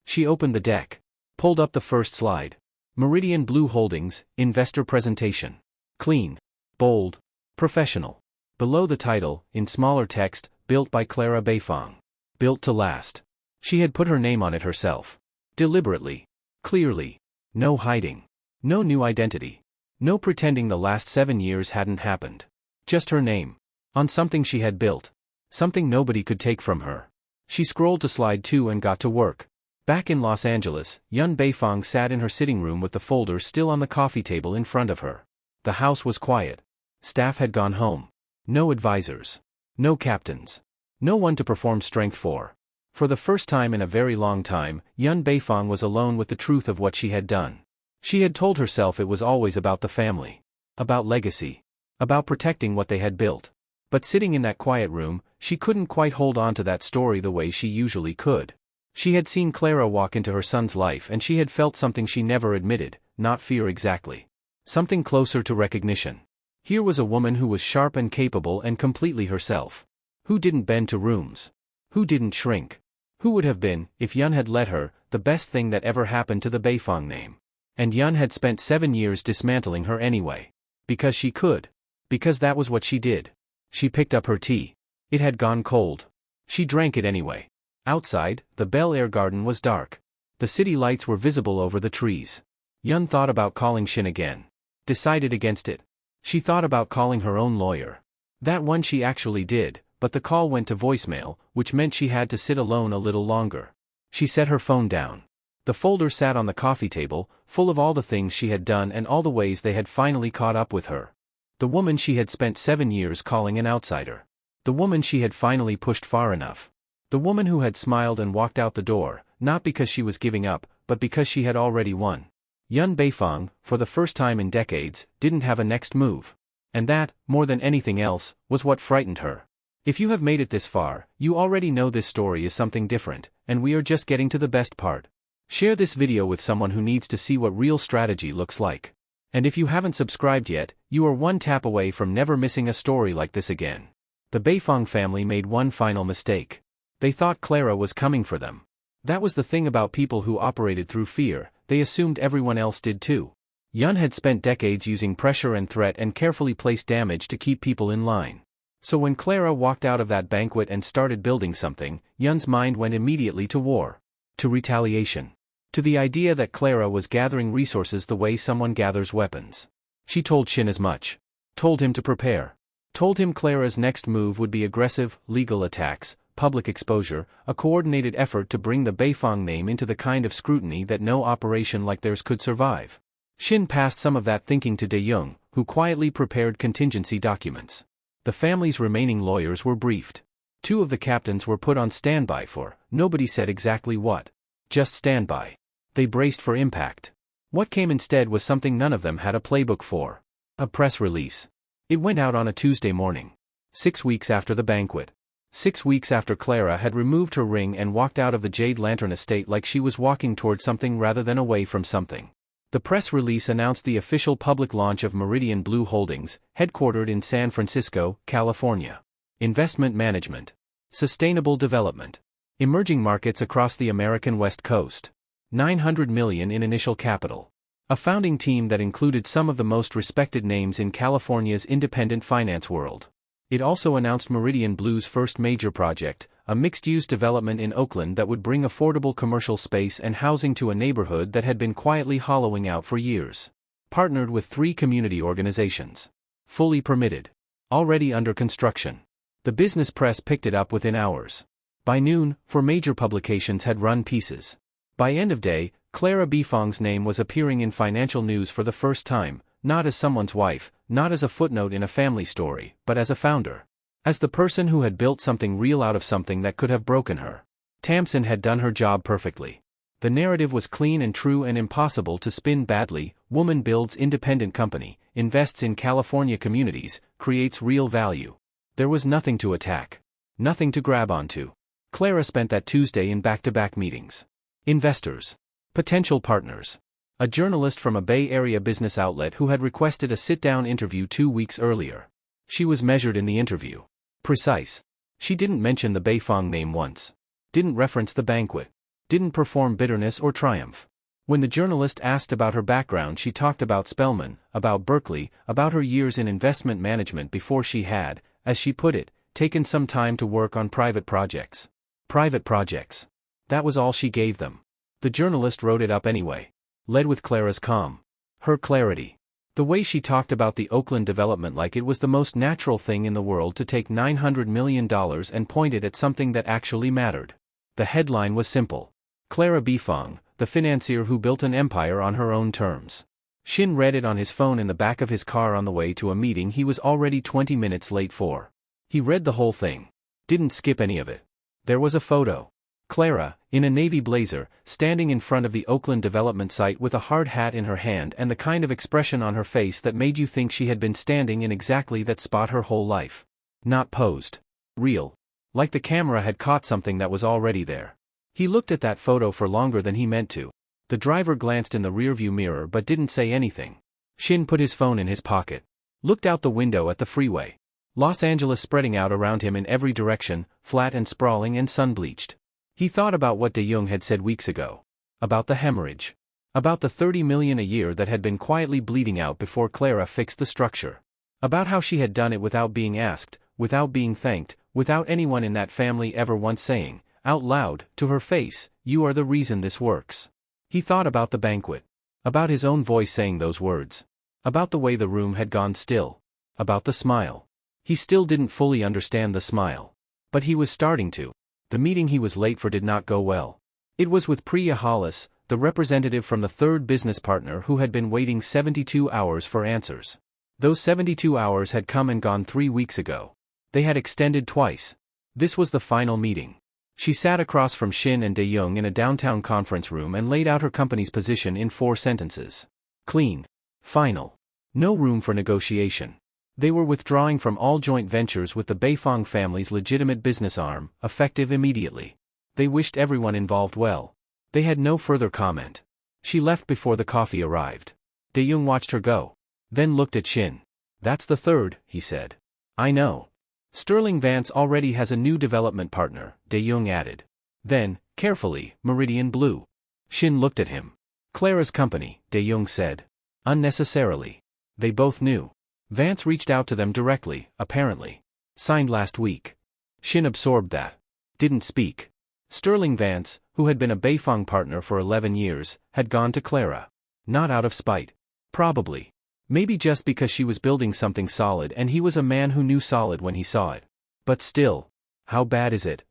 [SPEAKER 1] She opened the deck. Pulled up the first slide. Meridian Blue Holdings, Investor Presentation. Clean. Bold. Professional. Below the title, in smaller text, built by Clara Beifong. Built to last. She had put her name on it herself. Deliberately. Clearly. No hiding. No new identity. No pretending the last 7 years hadn't happened. Just her name. On something she had built. Something nobody could take from her. She scrolled to slide 2 and got to work. Back in Los Angeles, Yun Beifong sat in her sitting room with the folder still on the coffee table in front of her. The house was quiet. Staff had gone home. No advisors. No captains. No one to perform strength for. For the first time in a very long time, Yun Beifong was alone with the truth of what she had done. She had told herself it was always about the family. About legacy. About protecting what they had built. But sitting in that quiet room, she couldn't quite hold on to that story the way she usually could. She had seen Clara walk into her son's life and she had felt something she never admitted, not fear exactly. Something closer to recognition. Here was a woman who was sharp and capable and completely herself. Who didn't bend to rooms. Who didn't shrink. Who would have been, if Yun had let her, the best thing that ever happened to the Beifong name. And Yun had spent 7 years dismantling her anyway. Because she could. Because that was what she did. She picked up her tea. It had gone cold. She drank it anyway. Outside, the Bel Air garden was dark. The city lights were visible over the trees. Yun thought about calling Shin again. Decided against it. She thought about calling her own lawyer. That one she actually did, but the call went to voicemail, which meant she had to sit alone a little longer. She set her phone down. The folder sat on the coffee table, full of all the things she had done and all the ways they had finally caught up with her. The woman she had spent 7 years calling an outsider. The woman she had finally pushed far enough. The woman who had smiled and walked out the door, not because she was giving up, but because she had already won. Yun Beifong, for the first time in decades, didn't have a next move. And that, more than anything else, was what frightened her. If you have made it this far, you already know this story is something different, and we are just getting to the best part. Share this video with someone who needs to see what real strategy looks like. And if you haven't subscribed yet, you are one tap away from never missing a story like this again. The Beifong family made one final mistake. They thought Clara was coming for them. That was the thing about people who operated through fear, they assumed everyone else did too. Yun had spent decades using pressure and threat and carefully placed damage to keep people in line. So when Clara walked out of that banquet and started building something, Yun's mind went immediately to war. To retaliation. To the idea that Clara was gathering resources the way someone gathers weapons. She told Shin as much. Told him to prepare. Told him Clara's next move would be aggressive, legal attacks, public exposure, a coordinated effort to bring the Beifong name into the kind of scrutiny that no operation like theirs could survive. Shin passed some of that thinking to De-young, who quietly prepared contingency documents. The family's remaining lawyers were briefed. 2 of the captains were put on standby for, nobody said exactly what. Just standby. They braced for impact. What came instead was something none of them had a playbook for. A press release. It went out on a Tuesday morning. 6 weeks after the banquet. 6 weeks after Clara had removed her ring and walked out of the Jade Lantern estate like she was walking toward something rather than away from something. The press release announced the official public launch of Meridian Blue Holdings, headquartered in San Francisco, California. Investment management. Sustainable development. Emerging markets across the American West Coast. $900 million in initial capital. A founding team that included some of the most respected names in California's independent finance world. It also announced Meridian Blue's first major project, a mixed-use development in Oakland that would bring affordable commercial space and housing to a neighborhood that had been quietly hollowing out for years. Partnered with 3 community organizations. Fully permitted. Already under construction. The business press picked it up within hours. By noon, 4 major publications had run pieces. By end of day, Clara Beifong's name was appearing in financial news for the first time, not as someone's wife, not as a footnote in a family story, but as a founder. As the person who had built something real out of something that could have broken her. Tamsin had done her job perfectly. The narrative was clean and true and impossible to spin badly. Woman builds independent company, invests in California communities, creates real value. There was nothing to attack. Nothing to grab onto. Clara spent that Tuesday in back-to-back meetings. Investors. Potential partners. A journalist from a Bay Area business outlet who had requested a sit-down interview 2 weeks earlier. She was measured in the interview. Precise. She didn't mention the Beifong name once. Didn't reference the banquet. Didn't perform bitterness or triumph. When the journalist asked about her background, she talked about Spelman, about Berkeley, about her years in investment management before she had, as she put it, taken some time to work on private projects. Private projects. That was all she gave them. The journalist wrote it up anyway. Led with Clara's calm. Her clarity. The way she talked about the Oakland development like it was the most natural thing in the world to take $900 million and point it at something that actually mattered. The headline was simple. Clara Beifong, the financier who built an empire on her own terms. Shin read it on his phone in the back of his car on the way to a meeting he was already 20 minutes late for. He read the whole thing. Didn't skip any of it. There was a photo. Clara, in a navy blazer, standing in front of the Oakland development site with a hard hat in her hand and the kind of expression on her face that made you think she had been standing in exactly that spot her whole life. Not posed. Real. Like the camera had caught something that was already there. He looked at that photo for longer than he meant to. The driver glanced in the rearview mirror but didn't say anything. Shin put his phone in his pocket. Looked out the window at the freeway. Los Angeles spreading out around him in every direction, flat and sprawling and sun-bleached. He thought about what De-young had said weeks ago. About the hemorrhage. About the $30 million a year that had been quietly bleeding out before Clara fixed the structure. About how she had done it without being asked, without being thanked, without anyone in that family ever once saying, out loud, to her face, "You are the reason this works." He thought about the banquet. About his own voice saying those words. About the way the room had gone still. About the smile. He still didn't fully understand the smile. But he was starting to. The meeting he was late for did not go well. It was with Priya Hollis, the representative from the third business partner who had been waiting 72 hours for answers. Those 72 hours had come and gone 3 weeks ago. They had extended twice. This was the final meeting. She sat across from Shin and De-young in a downtown conference room and laid out her company's position in 4 sentences. Clean. Final. No room for negotiation. They were withdrawing from all joint ventures with the Beifong family's legitimate business arm, effective immediately. They wished everyone involved well. They had no further comment. She left before the coffee arrived. De-young watched her go. Then looked at Shin. "That's the third," he said. "I know. Sterling Vance already has a new development partner," De-young added. Then, carefully, Meridian Blue. Shin looked at him. "Clara's company," De-young said. Unnecessarily. They both knew. Vance reached out to them directly, apparently. Signed last week. Shin absorbed that. Didn't speak. Sterling Vance, who had been a Beifong partner for 11 years, had gone to Clara. Not out of spite. Probably. Maybe just because she was building something solid and he was a man who knew solid when he saw it. But still. How bad is it?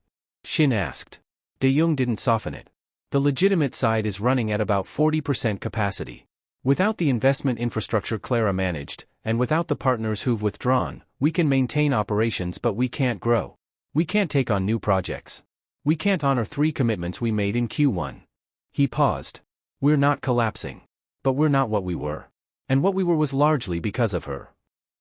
[SPEAKER 1] Shin asked. De-young didn't soften it. The legitimate side is running at about 40% capacity. Without the investment infrastructure Clara managed, and without the partners who've withdrawn, we can maintain operations but we can't grow. We can't take on new projects. We can't honor 3 commitments we made in Q1. He paused. We're not collapsing. But we're not what we were. And what we were was largely because of her.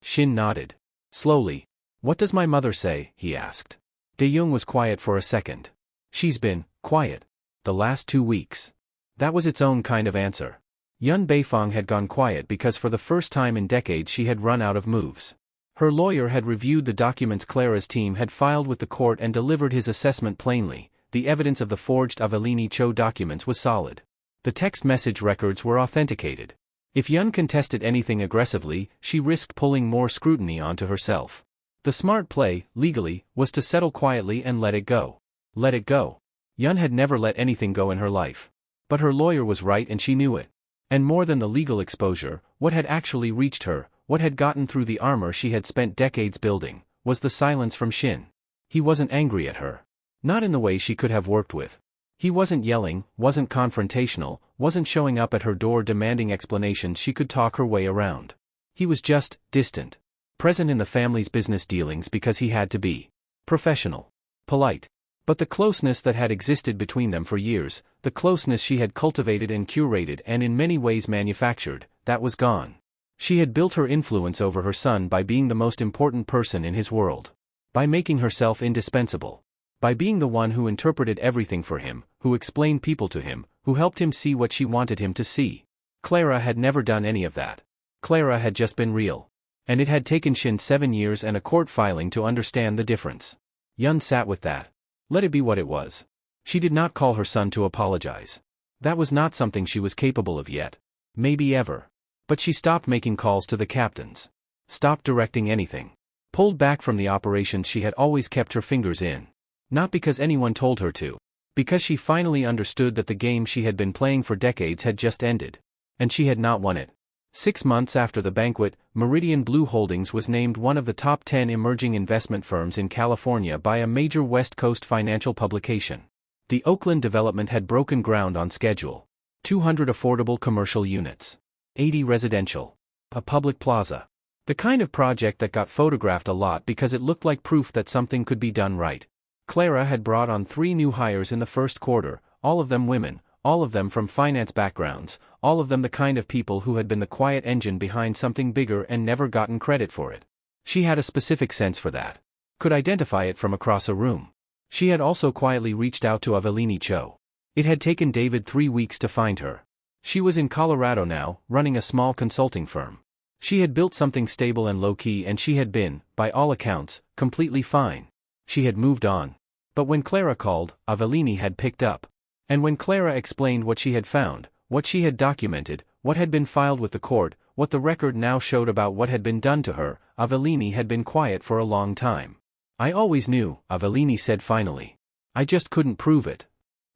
[SPEAKER 1] Shin nodded. Slowly. "What does my mother say?" he asked. De-young was quiet for a second. "She's been quiet. The last 2 weeks." That was its own kind of answer. Yun Beifong had gone quiet because for the first time in decades she had run out of moves. Her lawyer had reviewed the documents Clara's team had filed with the court and delivered his assessment plainly. The evidence of the forged Avellini Cho documents was solid. The text message records were authenticated. If Yun contested anything aggressively, she risked pulling more scrutiny onto herself. The smart play, legally, was to settle quietly and let it go. Let it go. Yun had never let anything go in her life. But her lawyer was right and she knew it. And more than the legal exposure, what had actually reached her, what had gotten through the armor she had spent decades building, was the silence from Shin. He wasn't angry at her. Not in the way she could have worked with. He wasn't yelling, wasn't confrontational, wasn't showing up at her door demanding explanations she could talk her way around. He was just distant. Present in the family's business dealings because he had to be. Professional. Polite. But the closeness that had existed between them for years, the closeness she had cultivated and curated and in many ways manufactured, that was gone. She had built her influence over her son by being the most important person in his world. By making herself indispensable. By being the one who interpreted everything for him, who explained people to him, who helped him see what she wanted him to see. Clara had never done any of that. Clara had just been real. And it had taken Shin 7 years and a court filing to understand the difference. Yun sat with that. Let it be what it was. She did not call her son to apologize. That was not something she was capable of yet. Maybe ever. But she stopped making calls to the captains. Stopped directing anything. Pulled back from the operations she had always kept her fingers in. Not because anyone told her to. Because she finally understood that the game she had been playing for decades had just ended. And she had not won it. 6 months after the banquet, Meridian Blue Holdings was named one of the top 10 emerging investment firms in California by a major West Coast financial publication. The Oakland development had broken ground on schedule. 200 affordable commercial units. 80 residential. A public plaza. The kind of project that got photographed a lot because it looked like proof that something could be done right. Clara had brought on 3 new hires in the first quarter, all of them women, all of them from finance backgrounds, all of them the kind of people who had been the quiet engine behind something bigger and never gotten credit for it. She had a specific sense for that. Could identify it from across a room. She had also quietly reached out to Avelini Cho. It had taken David 3 weeks to find her. She was in Colorado now, running a small consulting firm. She had built something stable and low-key and she had been, by all accounts, completely fine. She had moved on. But when Clara called, Avelini had picked up. And when Clara explained what she had found, what she had documented, what had been filed with the court, what the record now showed about what had been done to her, Avelini had been quiet for a long time. I always knew, Avelini said finally. I just couldn't prove it.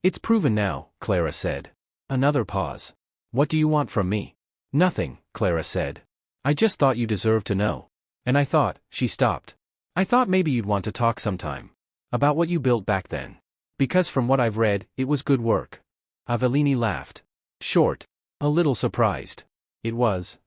[SPEAKER 1] It's proven now, Clara said. Another pause. What do you want from me? Nothing, Clara said. I just thought you deserved to know. And I thought, she stopped. I thought maybe you'd want to talk sometime. About what you built back then. Because from what I've read, it was good work. Avelini laughed. Short. A little surprised. It was.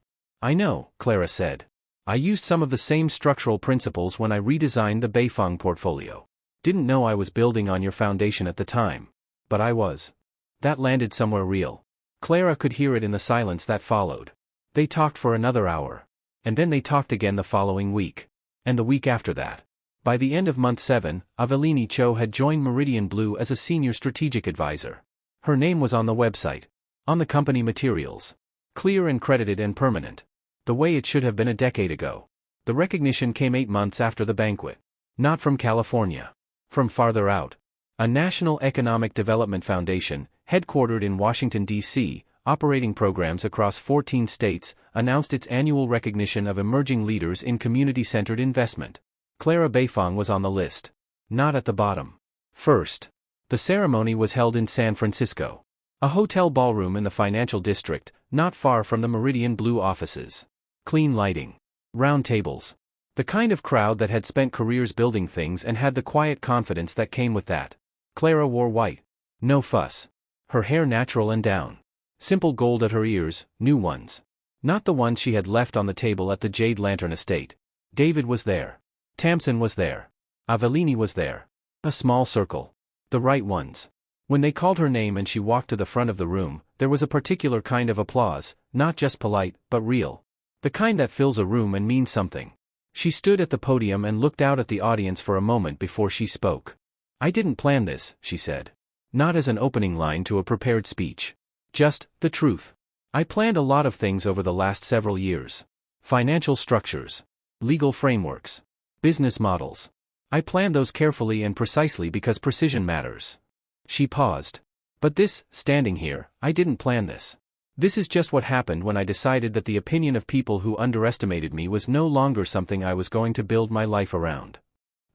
[SPEAKER 1] I know, Clara said. I used some of the same structural principles when I redesigned the Beifong portfolio. Didn't know I was building on your foundation at the time. But I was. That landed somewhere real. Clara could hear it in the silence that followed. They talked for another hour. And then they talked again the following week. And the week after that. By the end of month 7, Avelini Cho had joined Meridian Blue as a senior strategic advisor. Her name was on the website. On the company materials. Clear and credited and permanent. The way it should have been a decade ago. The recognition came 8 months after the banquet. Not from California. From farther out. A National Economic Development Foundation, headquartered in Washington, D.C., operating programs across 14 states, announced its annual recognition of emerging leaders in community-centered investment. Clara Beifong was on the list. Not at the bottom. First. The ceremony was held in San Francisco. A hotel ballroom in the financial district, not far from the Meridian Blue offices. Clean lighting. Round tables. The kind of crowd that had spent careers building things and had the quiet confidence that came with that. Clara wore white. No fuss. Her hair natural and down. Simple gold at her ears, new ones. Not the ones she had left on the table at the Jade Lantern estate. David was there. Tamsin was there. Avelini was there. A small circle. The right ones. When they called her name and she walked to the front of the room, there was a particular kind of applause, not just polite, but real. The kind that fills a room and means something. She stood at the podium and looked out at the audience for a moment before she spoke. I didn't plan this, she said. Not as an opening line to a prepared speech. Just, the truth. I planned a lot of things over the last several years. Financial structures. Legal frameworks. Business models. I planned those carefully and precisely because precision matters. She paused. But this, standing here, I didn't plan this. This is just what happened when I decided that the opinion of people who underestimated me was no longer something I was going to build my life around.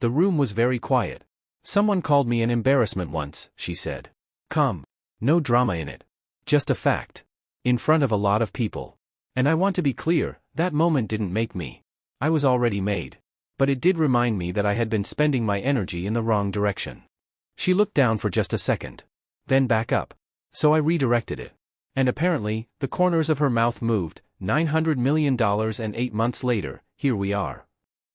[SPEAKER 1] The room was very quiet. Someone called me an embarrassment once, she said. Calm. No drama in it. Just a fact. In front of a lot of people. And I want to be clear, that moment didn't make me. I was already made. But it did remind me that I had been spending my energy in the wrong direction. She looked down for just a second. Then back up. So I redirected it. And apparently, the corners of her mouth moved, $900 million and 8 months later, here we are.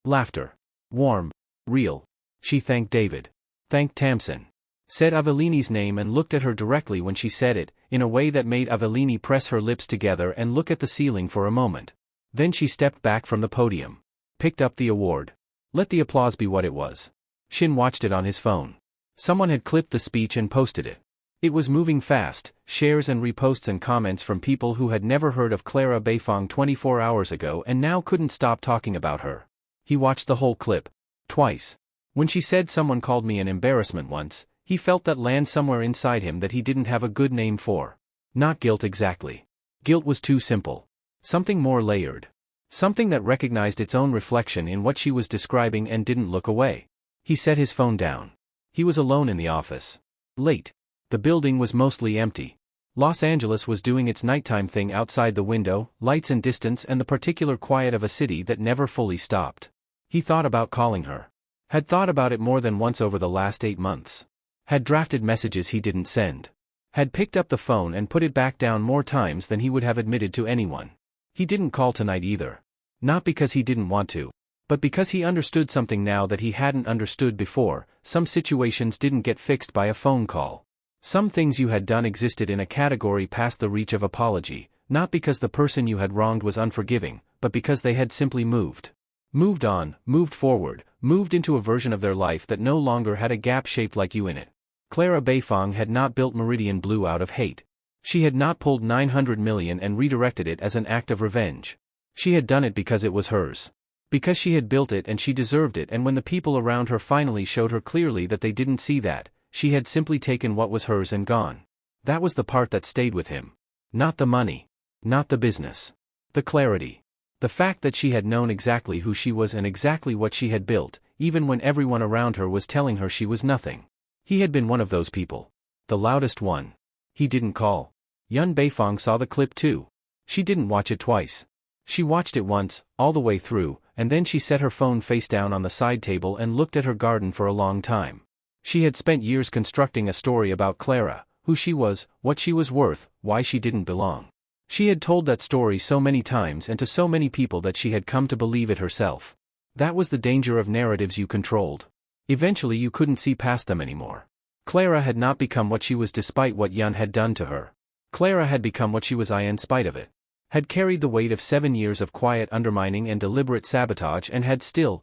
[SPEAKER 1] Laughter. Warm. Real. She thanked David. Thanked Tamsin. Said Avelini's name and looked at her directly when she said it, in a way that made Avelini press her lips together and look at the ceiling for a moment. Then she stepped back from the podium. Picked up the award. Let the applause be what it was. Shin watched it on his phone. Someone had clipped the speech and posted it. It was moving fast, shares and reposts and comments from people who had never heard of Clara Beifong 24 hours ago and now couldn't stop talking about her. He watched the whole clip. Twice. When she said someone called me an embarrassment once, he felt that land somewhere inside him that he didn't have a good name for. Not guilt exactly. Guilt was too simple. Something more layered. Something that recognized its own reflection in what she was describing and didn't look away. He set his phone down. He was alone in the office. Late. The building was mostly empty. Los Angeles was doing its nighttime thing outside the window, lights and distance and the particular quiet of a city that never fully stopped. He thought about calling her. Had thought about it more than once over the last 8 months. Had drafted messages he didn't send. Had picked up the phone and put it back down more times than he would have admitted to anyone. He didn't call tonight either. Not because he didn't want to. But because he understood something now that he hadn't understood before. Some situations didn't get fixed by a phone call. Some things you had done existed in a category past the reach of apology, not because the person you had wronged was unforgiving, but because they had simply moved. Moved on, moved forward, moved into a version of their life that no longer had a gap shaped like you in it. Clara Beifong had not built Meridian Blue out of hate. She had not pulled 900 million and redirected it as an act of revenge. She had done it because it was hers. Because she had built it and she deserved it, and when the people around her finally showed her clearly that they didn't see that, she had simply taken what was hers and gone. That was the part that stayed with him. Not the money. Not the business. The clarity. The fact that she had known exactly who she was and exactly what she had built, even when everyone around her was telling her she was nothing. He had been one of those people. The loudest one. He didn't call. Yun Beifong saw the clip too. She didn't watch it twice. She watched it once, all the way through, and then she set her phone face down on the side table and looked at her garden for a long time. She had spent years constructing a story about Clara, who she was, what she was worth, why she didn't belong. She had told that story so many times and to so many people that she had come to believe it herself. That was the danger of narratives you controlled. Eventually you couldn't see past them anymore. Clara had not become what she was despite what Yun had done to her. Clara had become what she was in spite of it. Had carried the weight of 7 years of quiet undermining and deliberate sabotage and had still,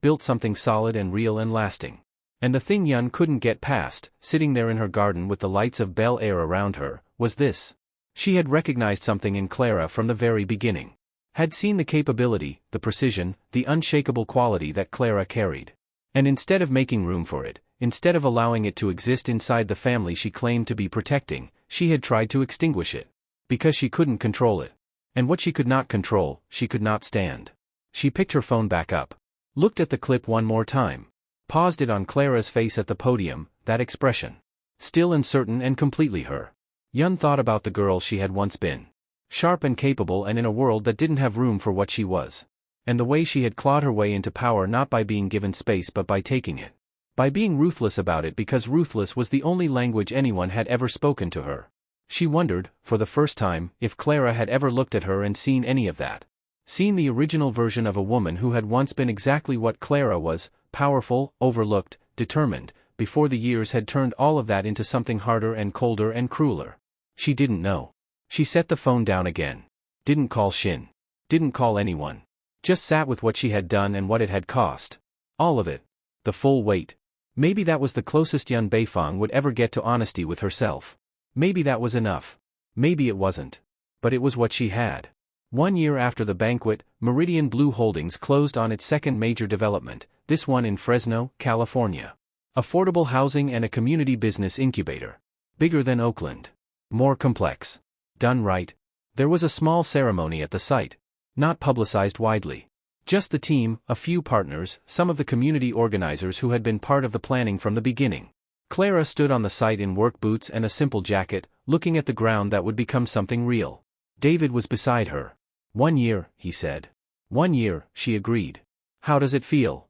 [SPEAKER 1] built something solid and real and lasting. And the thing Yun couldn't get past, sitting there in her garden with the lights of Bel Air around her, was this. She had recognized something in Clara from the very beginning. Had seen the capability, the precision, the unshakable quality that Clara carried. And instead of making room for it, instead of allowing it to exist inside the family she claimed to be protecting, she had tried to extinguish it. Because she couldn't control it. And what she could not control, she could not stand. She picked her phone back up. Looked at the clip one more time. Paused it on Clara's face at the podium, that expression. Still uncertain and completely her. Yun thought about the girl she had once been. Sharp and capable and in a world that didn't have room for what she was. And the way she had clawed her way into power not by being given space but by taking it. By being ruthless about it because ruthless was the only language anyone had ever spoken to her. She wondered, for the first time, if Clara had ever looked at her and seen any of that. Seen the original version of a woman who had once been exactly what Clara was, powerful, overlooked, determined, before the years had turned all of that into something harder and colder and crueler. She didn't know. She set the phone down again. Didn't call Shin. Didn't call anyone. Just sat with what she had done and what it had cost. All of it. The full weight. Maybe that was the closest Yun Beifong would ever get to honesty with herself. Maybe that was enough. Maybe it wasn't. But it was what she had. 1 year after the banquet, Meridian Blue Holdings closed on its second major development, this one in Fresno, California. Affordable housing and a community business incubator. Bigger than Oakland. More complex. Done right. There was a small ceremony at the site. Not publicized widely. Just the team, a few partners, some of the community organizers who had been part of the planning from the beginning. Clara stood on the site in work boots and a simple jacket, looking at the ground that would become something real. David was beside her. 1 year, he said. 1 year, she agreed. How does it feel?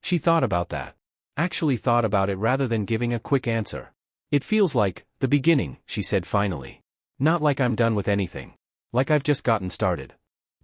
[SPEAKER 1] She thought about that. Actually thought about it rather than giving a quick answer. It feels like the beginning, she said finally. Not like I'm done with anything. Like I've just gotten started.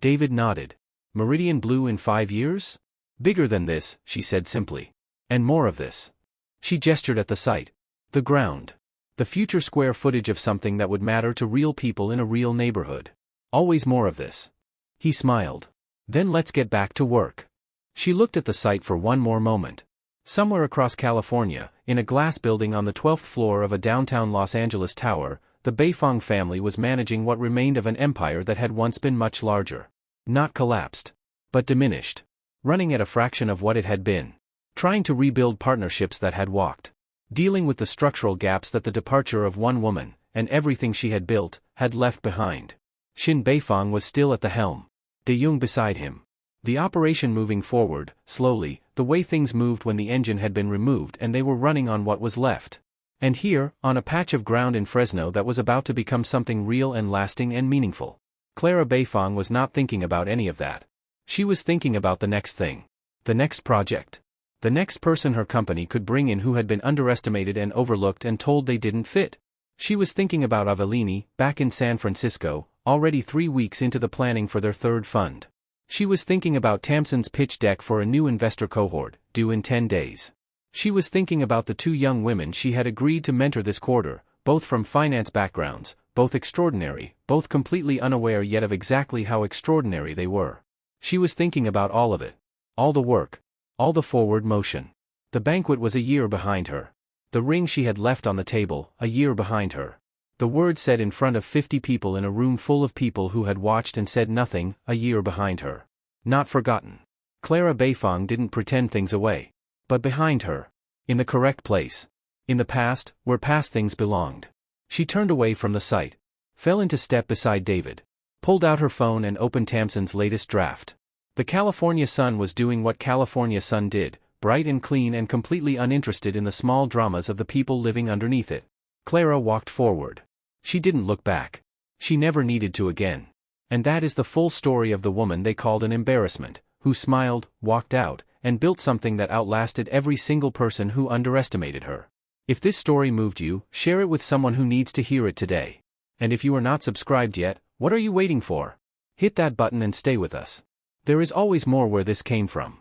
[SPEAKER 1] David nodded. Meridian Blue in 5 years? Bigger than this, she said simply. And more of this. She gestured at the site. The ground. The future square footage of something that would matter to real people in a real neighborhood. Always more of this. He smiled. Then let's get back to work. She looked at the site for one more moment. Somewhere across California, in a glass building on the 12th floor of a downtown Los Angeles tower, the Beifong family was managing what remained of an empire that had once been much larger. Not collapsed, but diminished. Running at a fraction of what it had been. Trying to rebuild partnerships that had walked. Dealing with the structural gaps that the departure of one woman, and everything she had built, had left behind. Shin Beifong was still at the helm. De Jong beside him. The operation moving forward, slowly, the way things moved when the engine had been removed and they were running on what was left. And here, on a patch of ground in Fresno that was about to become something real and lasting and meaningful. Clara Beifong was not thinking about any of that. She was thinking about the next thing. The next project. The next person her company could bring in who had been underestimated and overlooked and told they didn't fit. She was thinking about Avellini, back in San Francisco, already 3 weeks into the planning for their third fund. She was thinking about Tamsin's pitch deck for a new investor cohort, due in 10 days. She was thinking about the 2 young women she had agreed to mentor this quarter, both from finance backgrounds, both extraordinary, both completely unaware yet of exactly how extraordinary they were. She was thinking about all of it. All the work. All the forward motion. The banquet was a year behind her. The ring she had left on the table, a year behind her. The word said in front of 50 people in a room full of people who had watched and said nothing, a year behind her. Not forgotten. Clara Beifong didn't pretend things away. But behind her. In the correct place. In the past, where past things belonged. She turned away from the sight. Fell into step beside David. Pulled out her phone and opened Tamsin's latest draft. The California Sun was doing what California Sun did, bright and clean and completely uninterested in the small dramas of the people living underneath it. Clara walked forward. She didn't look back. She never needed to again. And that is the full story of the woman they called an embarrassment, who smiled, walked out, and built something that outlasted every single person who underestimated her. If this story moved you, share it with someone who needs to hear it today. And if you are not subscribed yet, what are you waiting for? Hit that button and stay with us. There is always more where this came from.